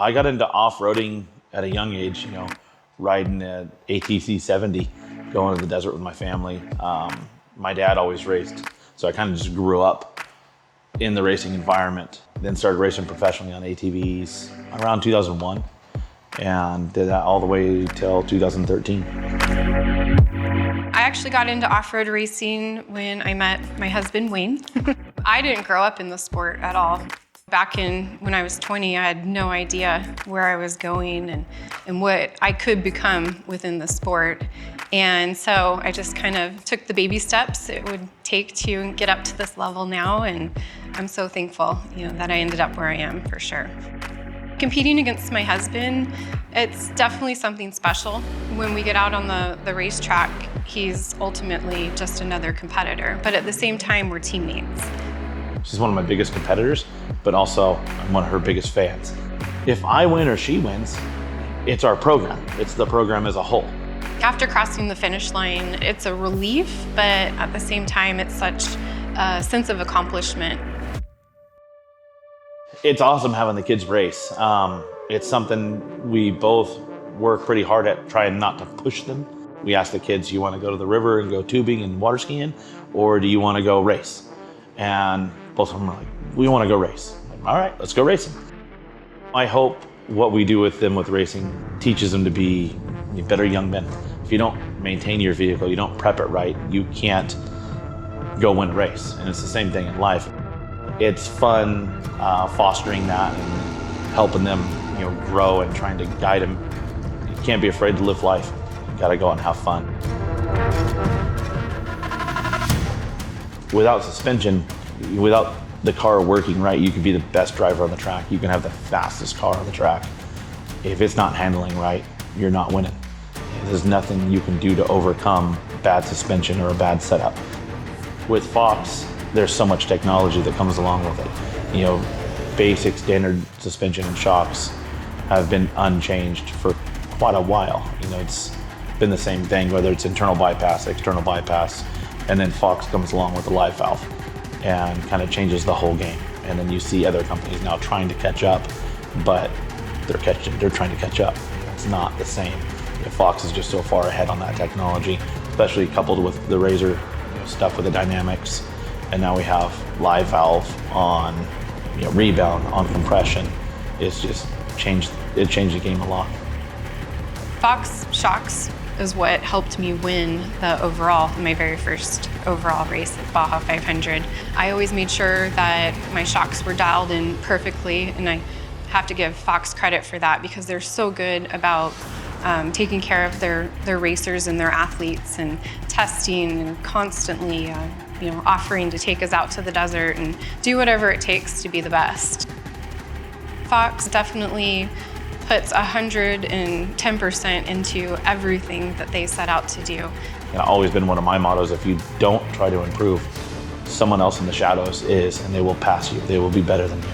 I got into off-roading at a young age, riding an ATC 70, going to the desert with my family. My dad always raced, so I kind of just grew up in the racing environment. Then started racing professionally on ATVs around 2001, and did that all the way till 2013. I actually got into off-road racing when I met my husband, Wayne. I didn't grow up in the sport at all. Back when I was 20, I had no idea where I was going and what I could become within the sport. And so I just kind of took the baby steps it would take to get up to this level now, and I'm so thankful, that I ended up where I am, for sure. Competing against my husband, it's definitely something special. When we get out on the racetrack, he's ultimately just another competitor, but at the same time, we're teammates. She's one of my biggest competitors, but also I'm one of her biggest fans. If I win or she wins, it's our program. It's the program as a whole. After crossing the finish line, it's a relief, but at the same time, it's such a sense of accomplishment. It's awesome having the kids race. It's something we both work pretty hard at trying not to push them. We ask the kids, you want to go to the river and go tubing and water skiing, or do you want to go race? And both of them are like, we want to go race. I'm like, all right, let's go racing. I hope what we do with them with racing teaches them to be better young men. If you don't maintain your vehicle, you don't prep it right, you can't go win a race. And it's the same thing in life. It's fun fostering that and helping them grow and trying to guide them. You can't be afraid to live life. You gotta go out and have fun. Without suspension, without the car working right, you could be the best driver on the track. You can have the fastest car on the track. If it's not handling right, you're not winning. There's nothing you can do to overcome bad suspension or a bad setup. With Fox, there's so much technology that comes along with it. Basic standard suspension and shocks have been unchanged for quite a while. It's been the same thing, whether it's internal bypass, external bypass, and then Fox comes along with the live valve and kind of changes the whole game. And then you see other companies now trying to catch up, but they're trying to catch up. It's not the same. Fox is just so far ahead on that technology, especially coupled with the Razor stuff with the dynamics. And now we have live valve on rebound, on compression. It's just changed the game a lot. Fox shocks is what helped me win my very first overall race at Baja 500. I always made sure that my shocks were dialed in perfectly, and I have to give Fox credit for that because they're so good about taking care of their racers and their athletes and testing and constantly offering to take us out to the desert and do whatever it takes to be the best. Fox definitely puts 110% into everything that they set out to do. It's always been one of my mottos: if you don't try to improve, someone else in the shadows is, and they will pass you. They will be better than you.